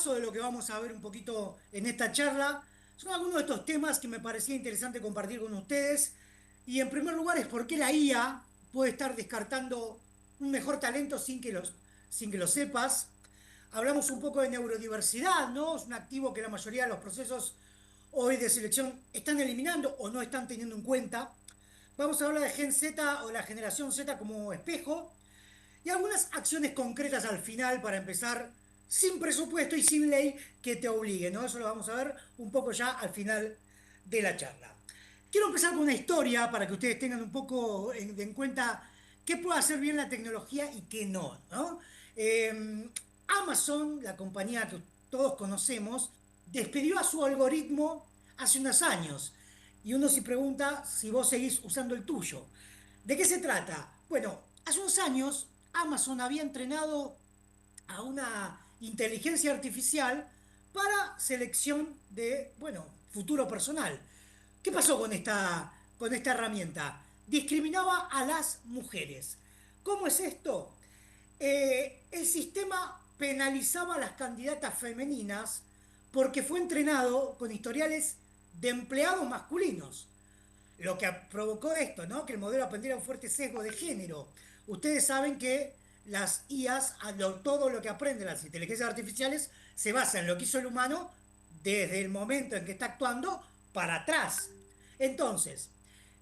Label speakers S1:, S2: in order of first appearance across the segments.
S1: repaso de lo que vamos a ver un poquito en esta charla. Son algunos de estos temas que me parecía interesante compartir con ustedes. Y en primer lugar es por qué la IA puede estar descartando un mejor talento sin que lo sepas. Hablamos un poco de neurodiversidad, ¿no? Es un activo que la mayoría de los procesos hoy de selección están eliminando o no están teniendo en cuenta. Vamos a hablar de Gen Z o la generación Z como espejo y algunas acciones concretas al final para empezar sin presupuesto y sin ley que te obligue, ¿no? Eso lo vamos a ver un poco ya al final de la charla. Quiero empezar con una historia para que ustedes tengan un poco en cuenta qué puede hacer bien la tecnología y qué no, ¿no? Amazon, la compañía que todos conocemos, despidió a su algoritmo hace unos años. Y uno se pregunta si vos seguís usando el tuyo. ¿De qué se trata? Bueno, hace unos años Amazon había entrenado a una inteligencia artificial para selección de, bueno, futuro personal. ¿Qué pasó con esta herramienta? Discriminaba a las mujeres. ¿Cómo es esto? El sistema penalizaba a las candidatas femeninas porque fue entrenado con historiales de empleados masculinos. Lo que provocó esto, ¿no? Que el modelo aprendiera un fuerte sesgo de género. Ustedes saben que las IAs, todo lo que aprenden las inteligencias artificiales, se basa en lo que hizo el humano desde el momento en que está actuando para atrás. Entonces,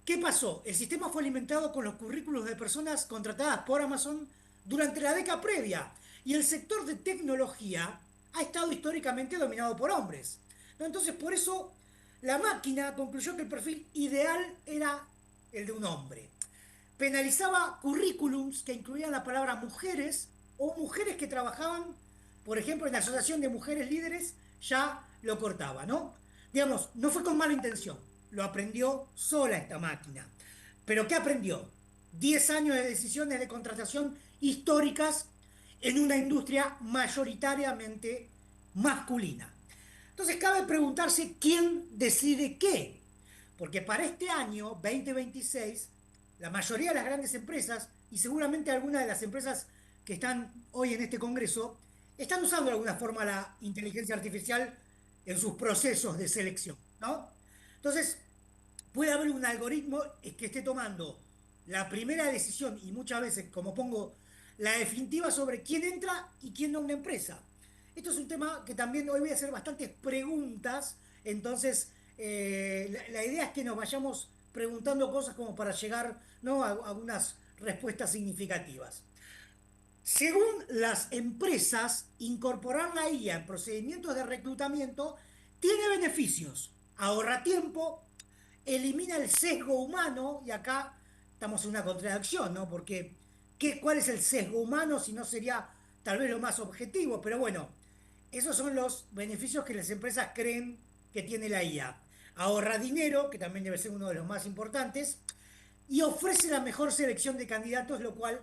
S1: ¿qué pasó? El sistema fue alimentado con los currículos de personas contratadas por Amazon durante la década previa y el sector de tecnología ha estado históricamente dominado por hombres, ¿no? Entonces, por eso la máquina concluyó que el perfil ideal era el de un hombre. Penalizaba currículums que incluían la palabra mujeres o mujeres que trabajaban, por ejemplo, en la Asociación de Mujeres Líderes, ya lo cortaba, ¿no? Digamos, no fue con mala intención, lo aprendió sola esta máquina. ¿Pero qué aprendió? 10 años de decisiones de contratación históricas en una industria mayoritariamente masculina. Entonces cabe preguntarse quién decide qué, porque para este año 2026 la mayoría de las grandes empresas y seguramente algunas de las empresas que están hoy en este Congreso están usando de alguna forma la inteligencia artificial en sus procesos de selección, ¿no? Entonces puede haber un algoritmo que esté tomando la primera decisión y muchas veces, como pongo, la definitiva sobre quién entra y quién no a una empresa. Esto es un tema que también hoy voy a hacer bastantes preguntas, entonces la idea es que nos vayamos preguntando cosas como para llegar, ¿no?, a unas respuestas significativas. Según las empresas, incorporar la IA en procedimientos de reclutamiento tiene beneficios. Ahorra tiempo, elimina el sesgo humano, y acá estamos en una contradicción, ¿no? Porque ¿cuál es el sesgo humano si no sería tal vez lo más objetivo? Pero bueno, esos son los beneficios que las empresas creen que tiene la IA. Ahorra dinero, que también debe ser uno de los más importantes, y ofrece la mejor selección de candidatos, lo cual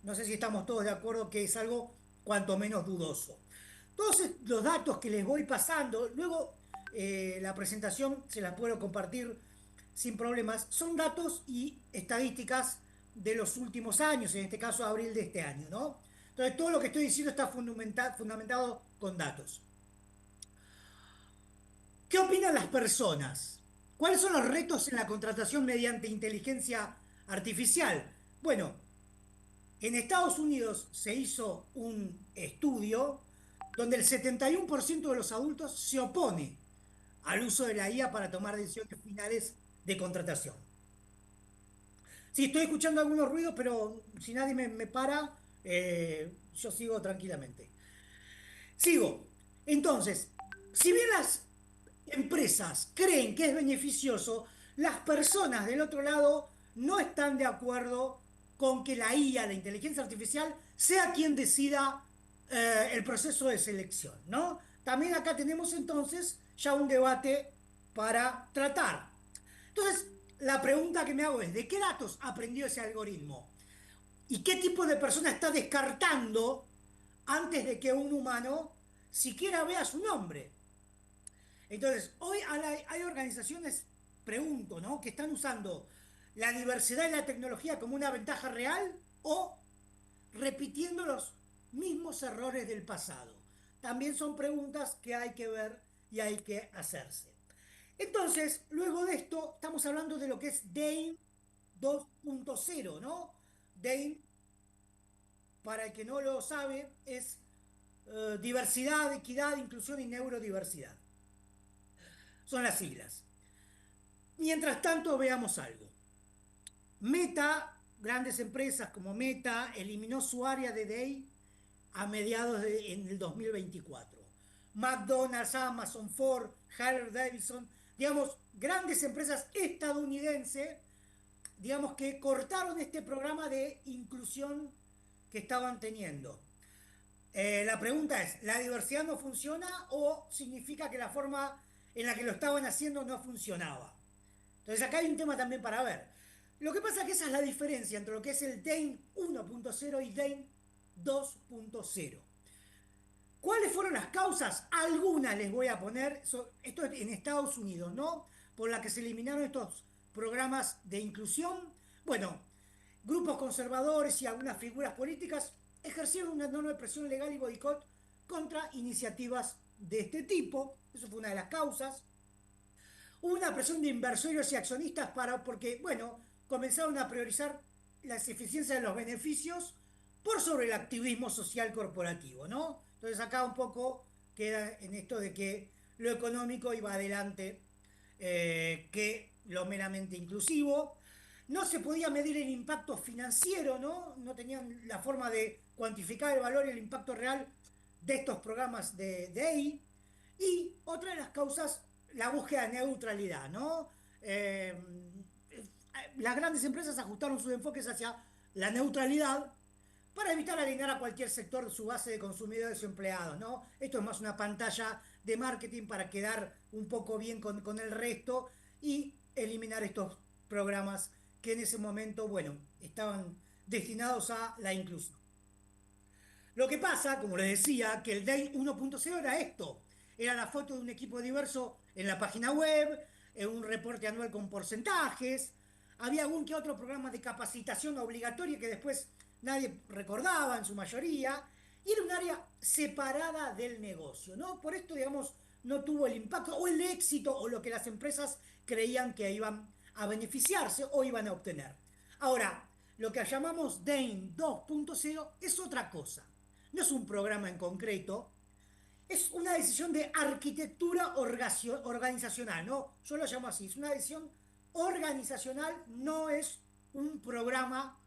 S1: no sé si estamos todos de acuerdo que es algo cuanto menos dudoso. Todos los datos que les voy pasando, luego la presentación se las puedo compartir sin problemas, son datos y estadísticas de los últimos años, en este caso abril de este año, ¿no? Entonces todo lo que estoy diciendo está fundamentado con datos. ¿Qué opinan las personas? ¿Cuáles son los retos en la contratación mediante inteligencia artificial? Bueno, en Estados Unidos se hizo un estudio donde el 71% de los adultos se opone al uso de la IA para tomar decisiones finales de contratación. Sí, estoy escuchando algunos ruidos, pero si nadie me para, yo sigo tranquilamente. Sigo. Entonces, si bien las empresas creen que es beneficioso, las personas del otro lado no están de acuerdo con que la IA, la inteligencia artificial, sea quien decida el proceso de selección, ¿no? También acá tenemos entonces ya un debate para tratar. Entonces, la pregunta que me hago es, ¿de qué datos aprendió ese algoritmo? ¿Y qué tipo de persona está descartando antes de que un humano siquiera vea su nombre? Entonces, hoy hay organizaciones, pregunto, ¿no?, que están usando la diversidad y la tecnología como una ventaja real o repitiendo los mismos errores del pasado. también son preguntas que hay que ver y hay que hacerse. Entonces, luego de esto, estamos hablando de lo que es DEIN 2.0, ¿no? DEIN, para el que no lo sabe, es diversidad, equidad, inclusión y neurodiversidad. Son las siglas. Mientras tanto, veamos algo. Meta, grandes empresas como Meta, eliminó su área de DEI en el 2024. McDonald's, Amazon, Ford, Harley Davidson, digamos, grandes empresas estadounidenses, digamos que cortaron este programa de inclusión que estaban teniendo. La pregunta es, ¿la diversidad no funciona o significa que la forma en la que lo estaban haciendo no funcionaba? Entonces acá hay un tema también para ver. Lo que pasa es que esa es la diferencia entre lo que es el DEIN 1.0 y DEIN 2.0. ¿Cuáles fueron las causas? Algunas les voy a poner, esto es en Estados Unidos, ¿no? Por la que se eliminaron estos programas de inclusión. Bueno, grupos conservadores y algunas figuras políticas ejercieron una enorme presión legal y boicot contra iniciativas de este tipo. Eso fue una de las causas. Hubo una presión de inversores y accionistas porque, bueno, comenzaron a priorizar las eficiencias de los beneficios por sobre el activismo social corporativo, ¿no? Entonces acá un poco queda en esto de que lo económico iba adelante que lo meramente inclusivo. No se podía medir el impacto financiero, ¿no? No tenían la forma de cuantificar el valor y el impacto real de estos programas de EI. Y otra de las causas, la búsqueda de neutralidad, ¿no? Las grandes empresas ajustaron sus enfoques hacia la neutralidad para evitar alinear a cualquier sector su base de consumidores o empleados, ¿no? Esto es más una pantalla de marketing para quedar un poco bien con el resto y eliminar estos programas que en ese momento, bueno, estaban destinados a la inclusión. Lo que pasa, como les decía, que el Day 1.0 era esto. Era la foto de un equipo diverso en la página web, un reporte anual con porcentajes. Había algún que otro programa de capacitación obligatoria que después nadie recordaba en su mayoría. Y era un área separada del negocio, ¿no? Por esto, digamos, no tuvo el impacto o el éxito o lo que las empresas creían que iban a beneficiarse o iban a obtener. Ahora, lo que llamamos DAIN 2.0 es otra cosa. No es un programa en concreto, es una decisión de arquitectura organizacional, ¿no? Yo lo llamo así, es una decisión organizacional, no es un programa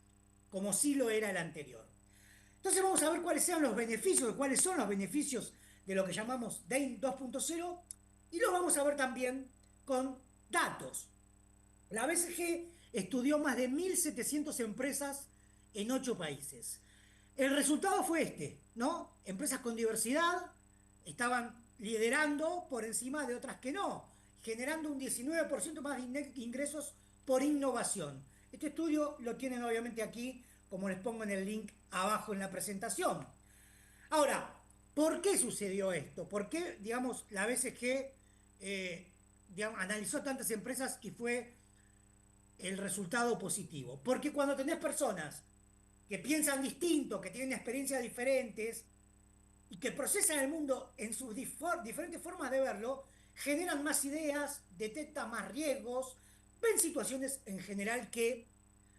S1: como sí lo era el anterior. Entonces vamos a ver cuáles sean los beneficios, cuáles son los beneficios de lo que llamamos DAIN 2.0 y los vamos a ver también con datos. La BCG estudió más de 1.700 empresas en 8 países. El resultado fue este, ¿no? Empresas con diversidad estaban liderando por encima de otras que no, generando un 19% más de ingresos por innovación. Este estudio lo tienen obviamente aquí, como les pongo en el link abajo en la presentación. Ahora, ¿por qué sucedió esto? ¿Por qué, digamos, la BCG digamos, analizó tantas empresas y fue el resultado positivo? Porque cuando tenés personas que piensan distinto, que tienen experiencias diferentes y que procesan el mundo en sus diferentes formas de verlo, generan más ideas, detectan más riesgos, ven situaciones en general que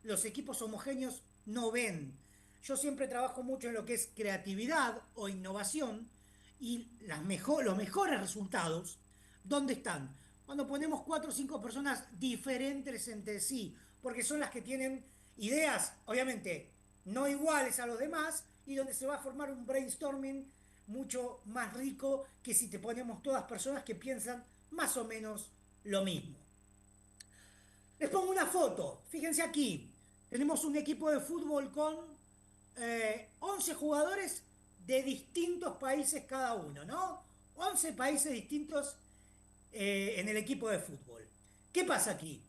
S1: los equipos homogéneos no ven. Yo siempre trabajo mucho en lo que es creatividad o innovación y los mejores resultados, ¿dónde están? Cuando ponemos cuatro o cinco personas diferentes entre sí, porque son las que tienen ideas, obviamente, no iguales a los demás, y donde se va a formar un brainstorming mucho más rico que si te ponemos todas personas que piensan más o menos lo mismo. Les pongo una foto, fíjense aquí, tenemos un equipo de fútbol con 11 jugadores de distintos países cada uno, ¿no? 11 países distintos en el equipo de fútbol. ¿Qué pasa aquí?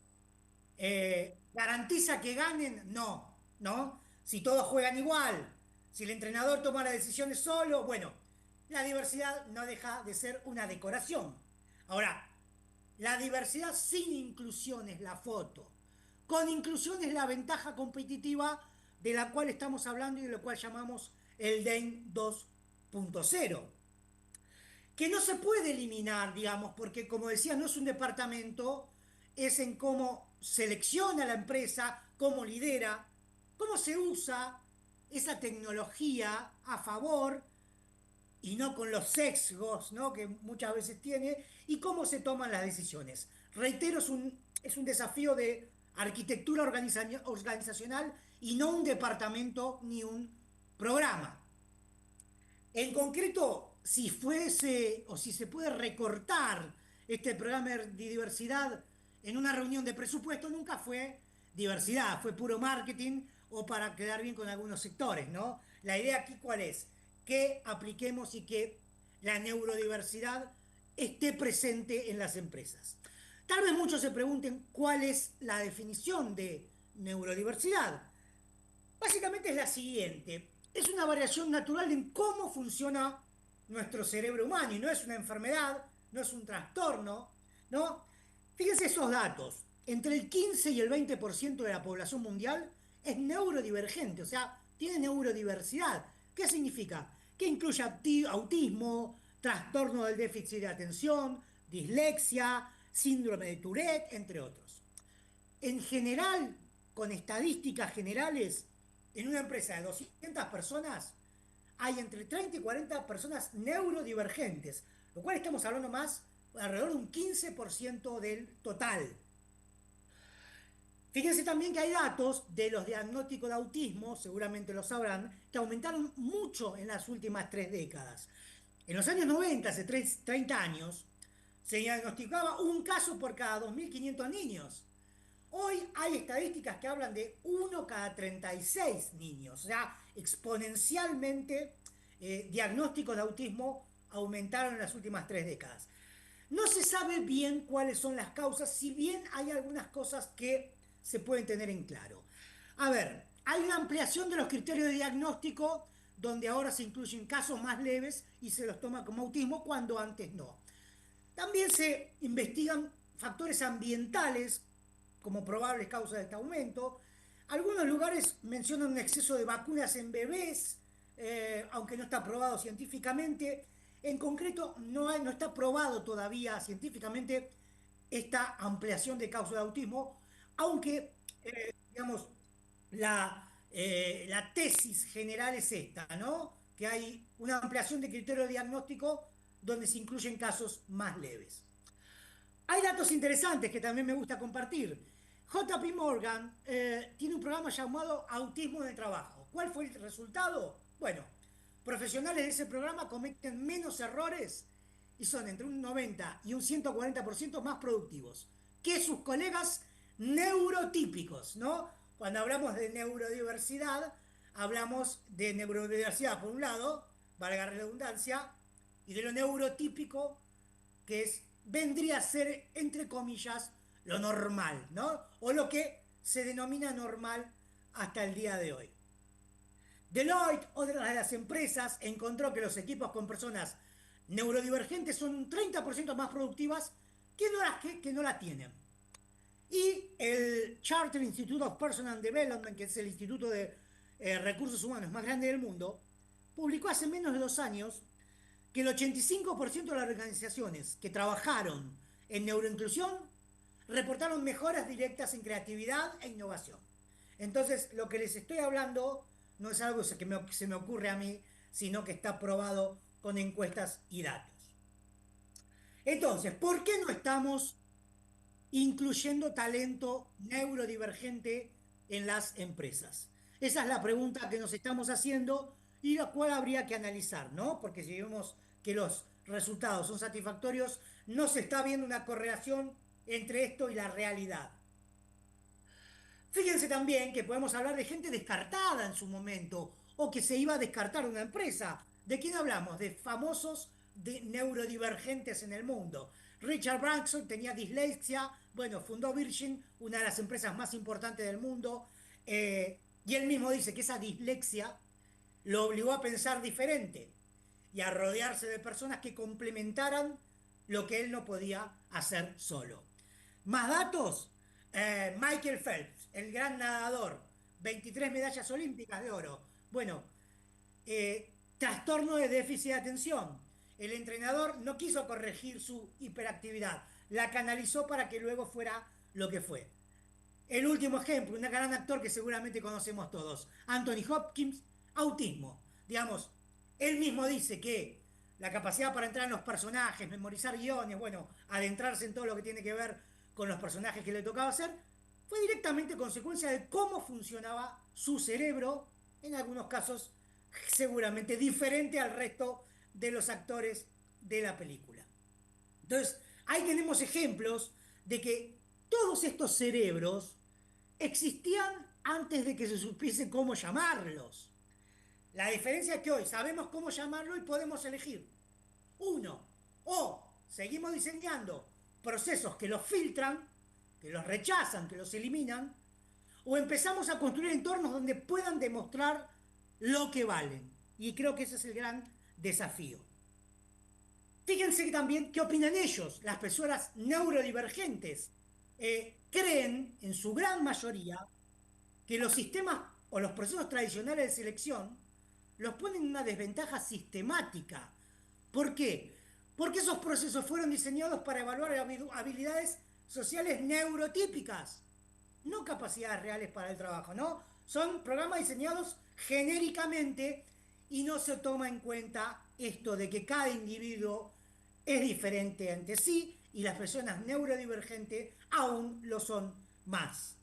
S1: ¿Garantiza que ganen? No, ¿no? Si todos juegan igual, si el entrenador toma las decisiones solo, bueno, la diversidad no deja de ser una decoración. Ahora, la diversidad sin inclusión es la foto. Con inclusión es la ventaja competitiva de la cual estamos hablando y de lo cual llamamos el DEIN 2.0. que no se puede eliminar, digamos, porque como decía, no es un departamento, es en cómo selecciona la empresa, cómo lidera, cómo se usa esa tecnología a favor y no con los sesgos, ¿no?, que muchas veces tiene, y cómo se toman las decisiones. Reitero, es un desafío de arquitectura organizacional y no un departamento ni un programa. En concreto, si fuese o si se puede recortar este programa de diversidad en una reunión de presupuesto, nunca fue diversidad, fue puro marketing o para quedar bien con algunos sectores, ¿no? La idea aquí, ¿cuál es? Que apliquemos y que la neurodiversidad esté presente en las empresas. Tal vez muchos se pregunten cuál es la definición de neurodiversidad. Básicamente es la siguiente. Es una variación natural en cómo funciona nuestro cerebro humano y no es una enfermedad, no es un trastorno, ¿no? Fíjense esos datos. Entre el 15 y el 20% de la población mundial es neurodivergente, o sea, tiene neurodiversidad. ¿Qué significa? Que incluye autismo, trastorno del déficit de atención, dislexia, síndrome de Tourette, entre otros. En general, con estadísticas generales, en una empresa de 200 personas hay entre 30 y 40 personas neurodivergentes, lo cual estamos hablando más alrededor de un 15% del total. Fíjense también que hay datos de los diagnósticos de autismo, seguramente lo sabrán, que aumentaron mucho en las últimas 3 décadas. En los años 90, hace 30 años, se diagnosticaba un caso por cada 2.500 niños. Hoy hay estadísticas que hablan de uno cada 36 niños, o sea, exponencialmente diagnósticos de autismo aumentaron en las últimas 3 décadas. No se sabe bien cuáles son las causas, si bien hay algunas cosas que se pueden tener en claro. A ver, hay una ampliación de los criterios de diagnóstico donde ahora se incluyen casos más leves y se los toma como autismo cuando antes no. También se investigan factores ambientales como probables causas de este aumento. Algunos lugares mencionan un exceso de vacunas en bebés, aunque no está probado científicamente. En concreto, no está probado todavía científicamente esta ampliación de causas de autismo, aunque, digamos, la tesis general es esta, ¿no? Que hay una ampliación de criterio de diagnóstico donde se incluyen casos más leves. Hay datos interesantes que también me gusta compartir. JP Morgan tiene un programa llamado Autismo en el Trabajo. ¿Cuál fue el resultado? Bueno, profesionales de ese programa cometen menos errores y son entre un 90 y un 140% más productivos que sus colegas neurotípicos, ¿no? Cuando hablamos de neurodiversidad, hablamos de neurodiversidad por un lado, valga la redundancia, y de lo neurotípico que vendría a ser, entre comillas, lo normal, ¿no? O lo que se denomina normal hasta el día de hoy. Deloitte, otra de las empresas, encontró que los equipos con personas neurodivergentes son un 30% más productivas que no la tienen. Y el Charter Institute of Personal Development, que es el instituto de recursos humanos más grande del mundo, publicó hace menos de 2 años que el 85% de las organizaciones que trabajaron en neuroinclusión reportaron mejoras directas en creatividad e innovación. Entonces, lo que les estoy hablando no es algo que se me ocurre a mí, sino que está probado con encuestas y datos. Entonces, ¿por qué no estamos incluyendo talento neurodivergente en las empresas? Esa es la pregunta que nos estamos haciendo y la cual habría que analizar, ¿no? Porque si vemos que los resultados son satisfactorios, no se está viendo una correlación entre esto y la realidad. Fíjense también que podemos hablar de gente descartada en su momento o que se iba a descartar una empresa. ¿De quién hablamos? De famosos neurodivergentes en el mundo. Richard Branson tenía dislexia, bueno, fundó Virgin, una de las empresas más importantes del mundo, y él mismo dice que esa dislexia lo obligó a pensar diferente y a rodearse de personas que complementaran lo que él no podía hacer solo. Más datos, Michael Phelps, el gran nadador, 23 medallas olímpicas de oro. Bueno, trastorno de déficit de atención. el entrenador no quiso corregir su hiperactividad, la canalizó para que luego fuera lo que fue. El último ejemplo, un gran actor que seguramente conocemos todos, Anthony Hopkins, autismo. Digamos, él mismo dice que la capacidad para entrar en los personajes, memorizar guiones, bueno, adentrarse en todo lo que tiene que ver con los personajes que le tocaba hacer, fue directamente consecuencia de cómo funcionaba su cerebro, en algunos casos seguramente diferente al resto de los actores de la película. Entonces, ahí tenemos ejemplos de que todos estos cerebros existían antes de que se supiese cómo llamarlos. La diferencia es que hoy sabemos cómo llamarlo y podemos elegir. Uno, o seguimos diseñando procesos que los filtran, que los rechazan, que los eliminan, o empezamos a construir entornos donde puedan demostrar lo que valen. Y creo que ese es el gran desafío. Fíjense también qué opinan ellos, las personas neurodivergentes. Creen, en su gran mayoría, que los sistemas o los procesos tradicionales de selección los ponen en una desventaja sistemática. ¿Por qué? Porque esos procesos fueron diseñados para evaluar habilidades sociales neurotípicas, no capacidades reales para el trabajo, ¿no? Son programas diseñados genéricamente y no se toma en cuenta esto de que cada individuo es diferente entre sí y las personas neurodivergentes aún lo son más.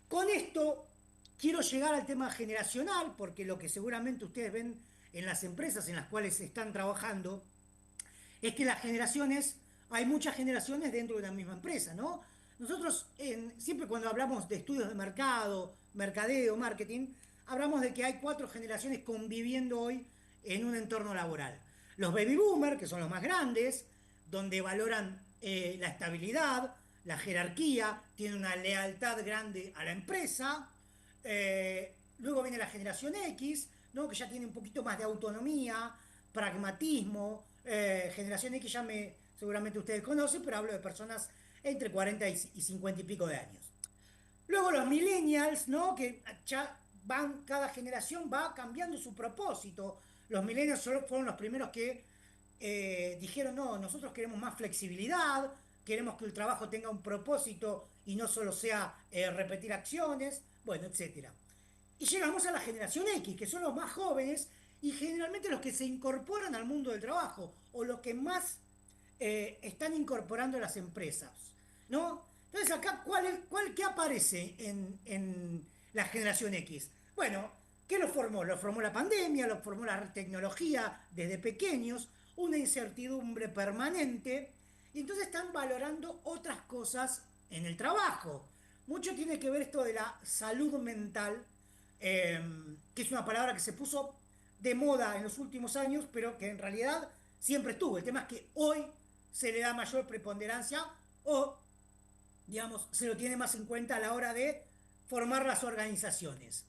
S1: Con esto quiero llegar al tema generacional, porque lo que seguramente ustedes ven en las empresas en las cuales están trabajando es que las generaciones, hay muchas generaciones dentro de una misma empresa, ¿no? Nosotros siempre cuando hablamos de estudios de mercado, mercadeo, marketing, hablamos de que hay cuatro generaciones conviviendo hoy en un entorno laboral. Los baby boomers, que son los más grandes, donde valoran la estabilidad, la jerarquía, tienen una lealtad grande a la empresa. Luego viene la generación X, ¿no? Que ya tiene un poquito más de autonomía, pragmatismo. Generación X seguramente ustedes conocen, pero hablo de personas entre 40 y 50 y pico de años. Luego los millennials, ¿no? Que ya van, cada generación va cambiando su propósito. Los millennials fueron los primeros que dijeron, no, nosotros queremos más flexibilidad, queremos que el trabajo tenga un propósito y no solo sea repetir acciones, bueno, etcétera. Y llegamos a la generación X, que son los más jóvenes y generalmente los que se incorporan al mundo del trabajo o los que más están incorporando a las empresas, ¿no? Entonces acá, ¿qué aparece en la generación X? Bueno, ¿qué lo formó? Lo formó la pandemia, lo formó la tecnología desde pequeños, una incertidumbre permanente, y entonces están valorando otras cosas en el trabajo. Mucho tiene que ver esto de la salud mental, que es una palabra que se puso de moda en los últimos años, pero que en realidad siempre estuvo. El tema es que hoy se le da mayor preponderancia o, digamos, se lo tiene más en cuenta a la hora de formar las organizaciones.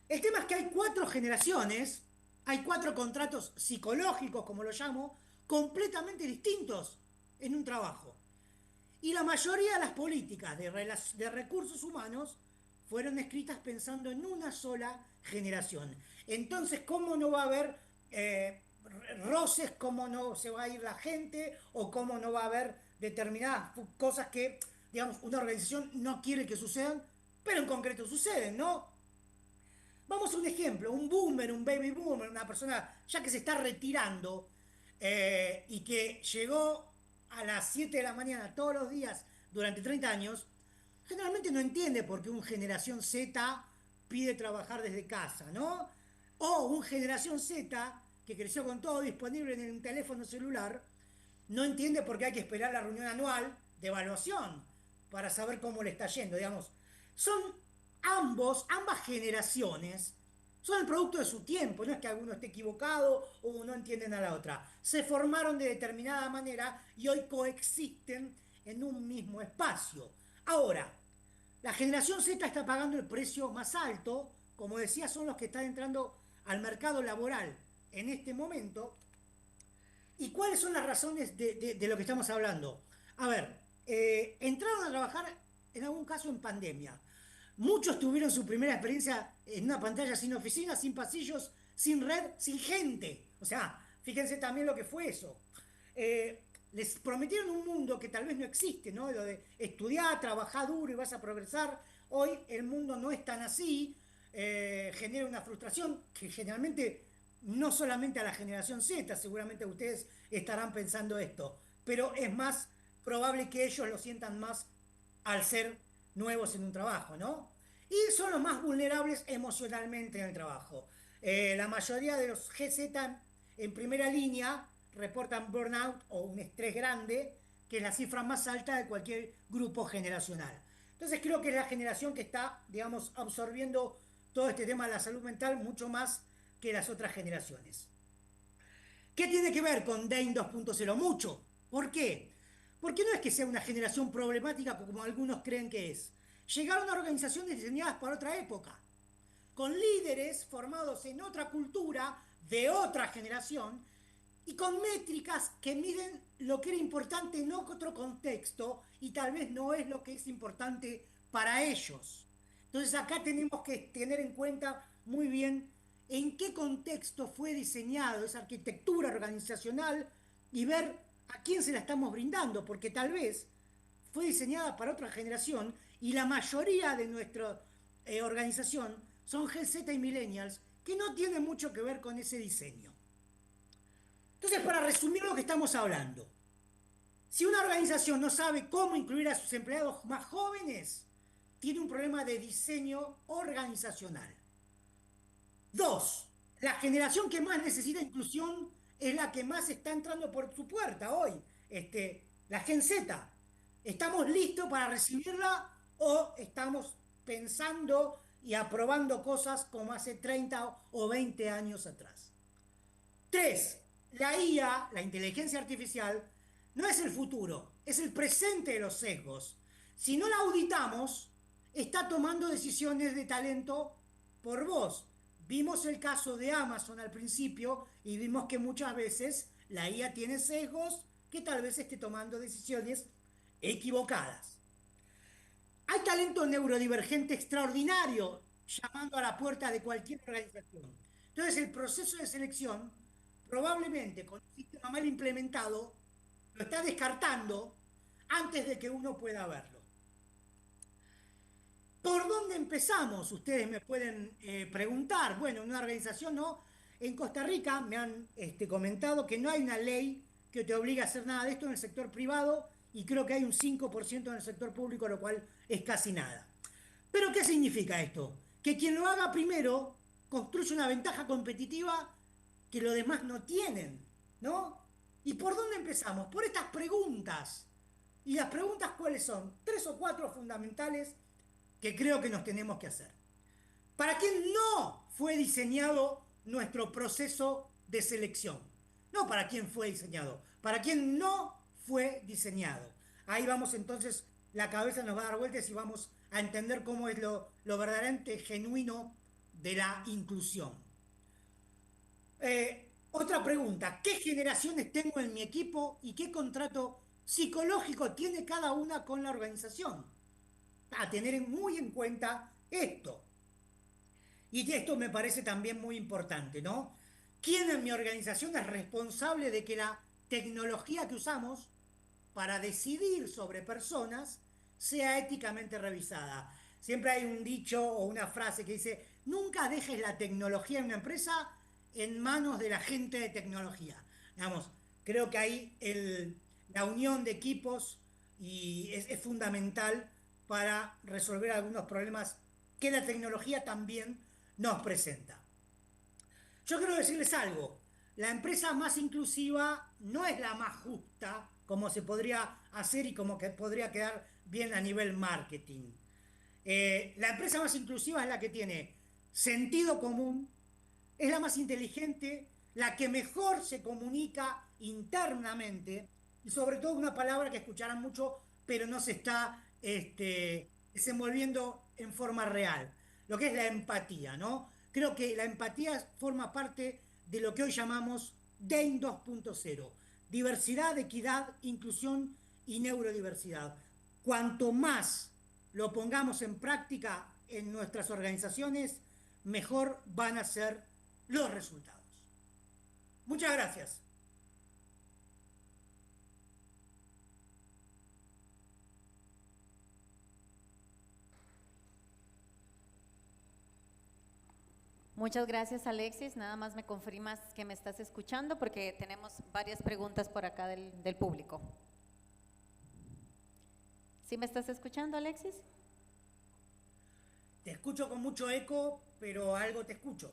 S1: El tema es que hay cuatro generaciones, hay cuatro contratos psicológicos, como lo llamo, completamente distintos en un trabajo. Y la mayoría de las políticas de recursos humanos fueron escritas pensando en una sola generación. Entonces, ¿cómo no va a haber roces? ¿Cómo no se va a ir la gente? ¿O cómo no va a haber determinadas cosas que, digamos, una organización no quiere que sucedan, pero en concreto suceden, ¿no? Vamos a un ejemplo, un boomer, un baby boomer, una persona ya que se está retirando y que llegó a las 7 de la mañana todos los días durante 30 años, generalmente no entiende por qué un generación Z pide trabajar desde casa, ¿no? O un generación Z que creció con todo disponible en un teléfono celular, no entiende por qué hay que esperar la reunión anual de evaluación para saber cómo le está yendo, digamos. Son ambas generaciones, son el producto de su tiempo, no es que alguno esté equivocado o no entienden a la otra. Se formaron de determinada manera y hoy coexisten en un mismo espacio. Ahora, la generación Z está pagando el precio más alto, como decía, son los que están entrando al mercado laboral en este momento. ¿Y cuáles son las razones de lo que estamos hablando? A ver, entraron a trabajar en algún caso en pandemia. Muchos tuvieron su primera experiencia en una pantalla sin oficina, sin pasillos, sin red, sin gente. O sea, Fíjense también lo que fue eso. Les prometieron un mundo que tal vez no existe, ¿no? Lo de estudiar, trabajar duro y vas a progresar. Hoy el mundo no es tan así, genera una frustración que generalmente no solamente a la generación Z, seguramente ustedes estarán pensando esto, pero es más probable que ellos lo sientan más al ser nuevos en un trabajo, ¿no? Y son los más vulnerables emocionalmente en el trabajo. La mayoría de los GZ en primera línea reportan burnout o un estrés grande, que es la cifra más alta de cualquier grupo generacional. Entonces creo que es la generación que está, digamos, absorbiendo todo este tema de la salud mental mucho más que las otras generaciones. ¿Qué tiene que ver con Dane 2.0? Mucho. ¿Por qué? Porque no es que sea una generación problemática como algunos creen que es. Llegaron a organizaciones diseñadas para otra época, con líderes formados en otra cultura, de otra generación, y con métricas que miden lo que era importante en otro contexto y tal vez no es lo que es importante para ellos. Entonces acá tenemos que tener en cuenta muy bien en qué contexto fue diseñado esa arquitectura organizacional y ver a quién se la estamos brindando, porque tal vez fue diseñada para otra generación y la mayoría de nuestra organización son Gen Z y Millennials que no tienen mucho que ver con ese diseño. Entonces, para resumir lo que estamos hablando, si una organización no sabe cómo incluir a sus empleados más jóvenes, tiene un problema de diseño organizacional. Dos, la generación que más necesita inclusión es la que más está entrando por su puerta hoy, la Gen Z. ¿Estamos listos para recibirla o estamos pensando y aprobando cosas como hace 30 o 20 años atrás? Tres, la IA, la inteligencia artificial, no es el futuro, es el presente de los sesgos. Si no la auditamos, está tomando decisiones de talento por vos. Vimos el caso de Amazon al principio y vimos que muchas veces la IA tiene sesgos que tal vez esté tomando decisiones equivocadas. Hay talento neurodivergente extraordinario llamando a la puerta de cualquier organización. Entonces, el proceso de selección, probablemente con un sistema mal implementado, lo está descartando antes de que uno pueda verlo. ¿Por dónde empezamos? Ustedes me pueden preguntar. Bueno, en una organización no. En Costa Rica me han comentado que no hay una ley que te obligue a hacer nada de esto en el sector privado y creo que hay un 5% en el sector público, lo cual es casi nada. ¿Pero qué significa esto? Que quien lo haga primero construye una ventaja competitiva que los demás no tienen, ¿no? ¿Y por dónde empezamos? Por estas preguntas. ¿Y las preguntas cuáles son? Tres o cuatro fundamentales que creo que nos tenemos que hacer. ¿Para quién no fue diseñado nuestro proceso de selección? No para quién fue diseñado, para quién no fue diseñado. Ahí vamos entonces, la cabeza nos va a dar vueltas y vamos a entender cómo es lo verdaderamente genuino de la inclusión. Otra pregunta, ¿qué generaciones tengo en mi equipo y qué contrato psicológico tiene cada una con la organización? A tener muy en cuenta esto. Y esto me parece también muy importante, ¿no? ¿Quién en mi organización es responsable de que la tecnología que usamos para decidir sobre personas sea éticamente revisada? Siempre hay un dicho o una frase que dice, nunca dejes la tecnología en una empresa en manos de la gente de tecnología. Digamos, creo que ahí la unión de equipos es fundamental para resolver algunos problemas que la tecnología también nos presenta. Yo quiero decirles algo, la empresa más inclusiva no es la más justa, como se podría hacer y como que podría quedar bien a nivel marketing. La empresa más inclusiva es la que tiene sentido común, es la más inteligente, la que mejor se comunica internamente y sobre todo una palabra que escucharán mucho, pero no se está desenvolviendo en forma real, lo que es la empatía, ¿no? Creo que la empatía forma parte de lo que hoy llamamos DEIN 2.0, diversidad, equidad, inclusión y neurodiversidad. Cuanto más lo pongamos en práctica en nuestras organizaciones, mejor van a ser los resultados. Muchas gracias.
S2: Muchas gracias, Alexis. Nada más me confirmas que me estás escuchando porque tenemos varias preguntas por acá del público. ¿Sí me estás escuchando, Alexis?
S1: Te escucho con mucho eco, pero algo te escucho.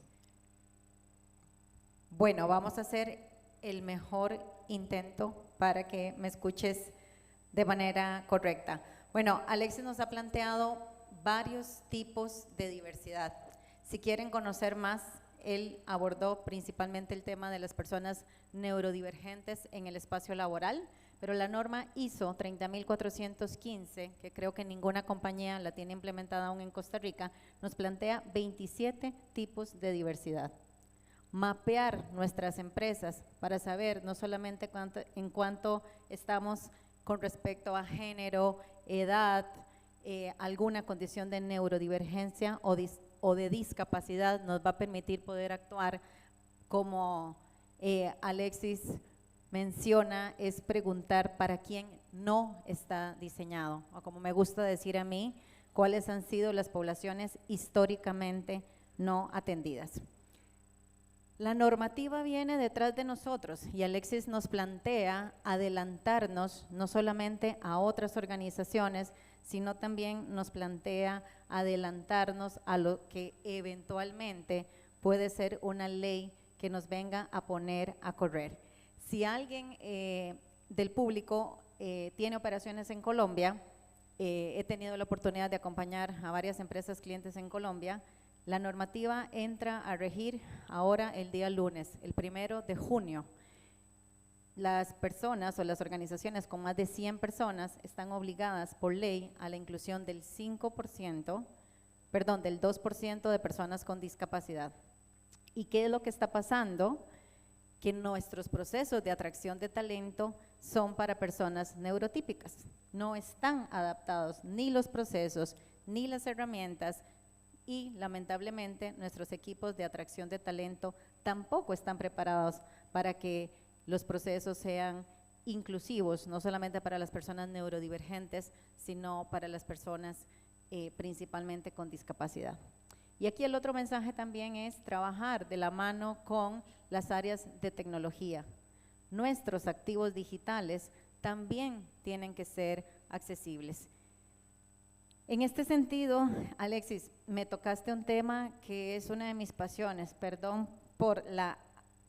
S2: Bueno, vamos a hacer el mejor intento para que me escuches de manera correcta. Bueno, Alexis nos ha planteado varios tipos de diversidad. Si quieren conocer más, él abordó principalmente el tema de las personas neurodivergentes en el espacio laboral, pero la norma ISO 30415, que creo que ninguna compañía la tiene implementada aún en Costa Rica, nos plantea 27 tipos de diversidad. Mapear nuestras empresas para saber no solamente en cuánto estamos con respecto a género, edad, alguna condición de neurodivergencia o de discapacidad, nos va a permitir poder actuar como Alexis menciona, es preguntar para quién no está diseñado, o como me gusta decir a mí, cuáles han sido las poblaciones históricamente no atendidas. La normativa viene detrás de nosotros y Alexis nos plantea adelantarnos no solamente a otras organizaciones, sino también nos plantea adelantarnos a lo que eventualmente puede ser una ley que nos venga a poner a correr. Si alguien del público tiene operaciones en Colombia, he tenido la oportunidad de acompañar a varias empresas clientes en Colombia. La normativa entra a regir ahora el día lunes, el 1 de junio. Las personas o las organizaciones con más de 100 personas están obligadas por ley a la inclusión del 5%, perdón, del 2% de personas con discapacidad. ¿Y qué es lo que está pasando? Que nuestros procesos de atracción de talento son para personas neurotípicas. No están adaptados ni los procesos, ni las herramientas, y lamentablemente nuestros equipos de atracción de talento tampoco están preparados para que los procesos sean inclusivos, no solamente para las personas neurodivergentes, sino para las personas principalmente con discapacidad. Y aquí el otro mensaje también es trabajar de la mano con las áreas de tecnología. Nuestros activos digitales también tienen que ser accesibles. En este sentido, Alexis, me tocaste un tema que es una de mis pasiones, perdón por la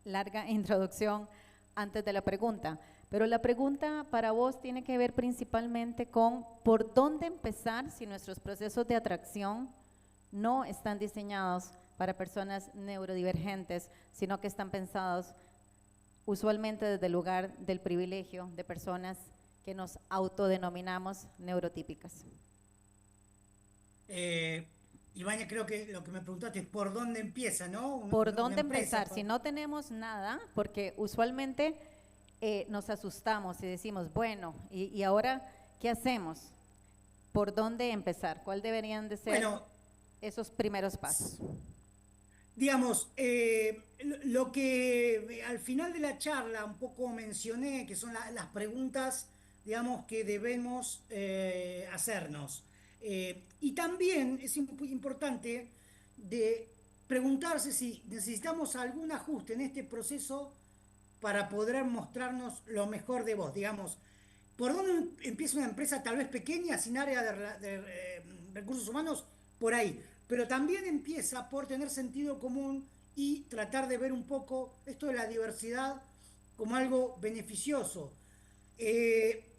S2: larga introducción antes de la pregunta, pero la pregunta para vos tiene que ver principalmente con por dónde empezar si nuestros procesos de atracción no están diseñados para personas neurodivergentes, sino que están pensados usualmente desde el lugar del privilegio de personas que nos autodenominamos neurotípicas.
S1: Iván, creo que lo que me preguntaste es por dónde empieza, ¿no?
S2: ¿Por
S1: Una
S2: dónde
S1: empresa.
S2: empezar? Si no tenemos nada, porque usualmente nos asustamos y decimos, bueno, ¿y ahora qué hacemos? ¿Por dónde empezar? ¿Cuál deberían de ser
S1: Bueno,
S2: esos primeros pasos?
S1: digamos, lo que al final de la charla un poco mencioné, que son las preguntas, digamos, que debemos hacernos. Y también es importante de preguntarse si necesitamos algún ajuste en este proceso para poder mostrarnos lo mejor de vos. Digamos, ¿por dónde empieza una empresa tal vez pequeña, sin área recursos humanos? Por ahí. Pero también empieza por tener sentido común y tratar de ver un poco esto de la diversidad como algo beneficioso.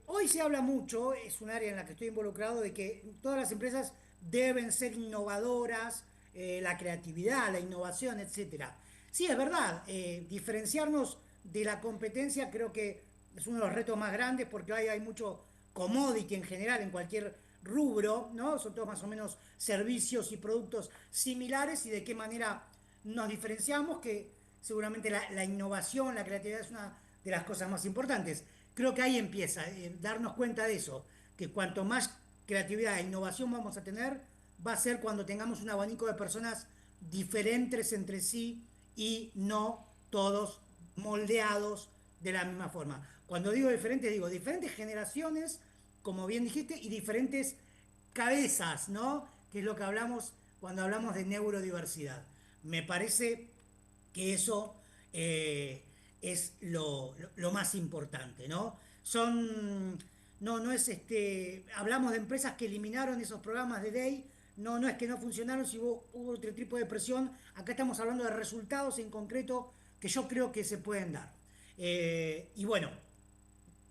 S1: Hoy se habla mucho, es un área en la que estoy involucrado, de que todas las empresas deben ser innovadoras, la creatividad, la innovación, etcétera. Sí, es verdad, diferenciarnos de la competencia creo que es uno de los retos más grandes porque hay mucho commodity en general en cualquier rubro, ¿no? Son todos más o menos servicios y productos similares y de qué manera nos diferenciamos, que seguramente la innovación, la creatividad es una de las cosas más importantes. Creo que ahí empieza, darnos cuenta de eso, que cuanto más creatividad e innovación vamos a tener, va a ser cuando tengamos un abanico de personas diferentes entre sí y no todos moldeados de la misma forma. Cuando digo diferentes generaciones, como bien dijiste, y diferentes cabezas, ¿no? Que es lo que hablamos cuando hablamos de neurodiversidad. Me parece que eso es lo más importante, ¿no? No es hablamos de empresas que eliminaron esos programas de Day, no es que no funcionaron, si hubo otro tipo de presión, acá estamos hablando de resultados en concreto que yo creo que se pueden dar. Y bueno,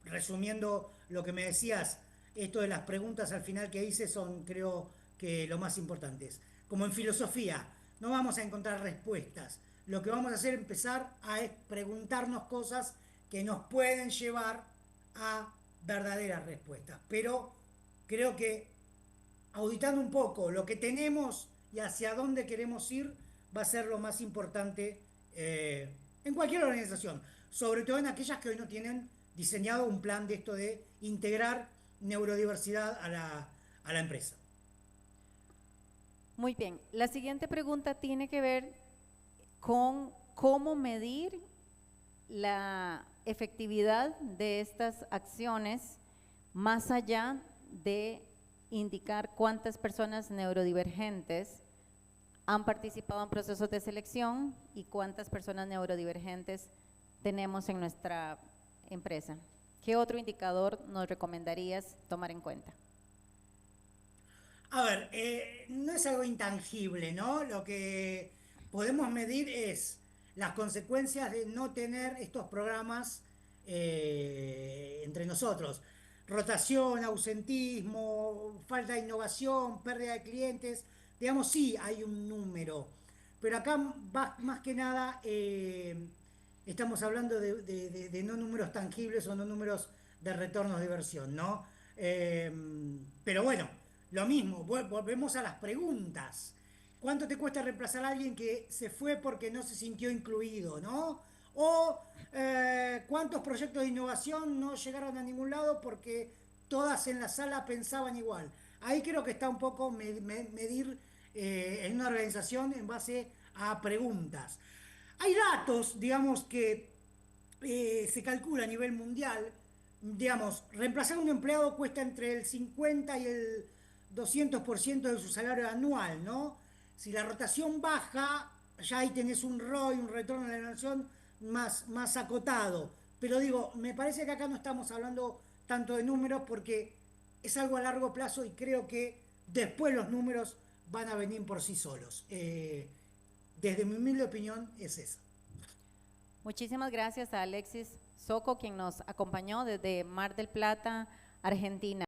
S1: resumiendo lo que me decías, esto de las preguntas al final que hice son, creo que lo más importantes. Como en filosofía, no vamos a encontrar respuestas. Lo que vamos a hacer es empezar a preguntarnos cosas que nos pueden llevar a verdaderas respuestas. Pero creo que auditando un poco lo que tenemos y hacia dónde queremos ir, va a ser lo más importante en cualquier organización, sobre todo en aquellas que hoy no tienen diseñado un plan de esto de integrar neurodiversidad a la empresa.
S2: Muy bien, la siguiente pregunta tiene que ver con cómo medir la efectividad de estas acciones más allá de indicar cuántas personas neurodivergentes han participado en procesos de selección y cuántas personas neurodivergentes tenemos en nuestra empresa. ¿Qué otro indicador nos recomendarías tomar en cuenta?
S1: A ver, no es algo intangible, ¿no? Lo que podemos medir es las consecuencias de no tener estos programas entre nosotros. Rotación, ausentismo, falta de innovación, pérdida de clientes. Digamos, sí, hay un número. Pero acá más que nada estamos hablando de no números tangibles o no números de retornos de inversión, ¿no? Pero bueno, lo mismo, volvemos a las preguntas. ¿Cuánto te cuesta reemplazar a alguien que se fue porque no se sintió incluido, ¿no? O cuántos proyectos de innovación no llegaron a ningún lado porque todas en la sala pensaban igual. Ahí creo que está un poco medir en una organización en base a preguntas. Hay datos, digamos, que se calcula a nivel mundial, digamos, reemplazar a un empleado cuesta entre el 50 y el 200% de su salario anual, ¿no? Si la rotación baja, ya ahí tenés un ROI, un retorno de la nación más acotado. Pero digo, me parece que acá no estamos hablando tanto de números porque es algo a largo plazo y creo que después los números van a venir por sí solos. Desde mi humilde opinión es esa.
S2: Muchísimas gracias a Alexis Soco, quien nos acompañó desde Mar del Plata, Argentina.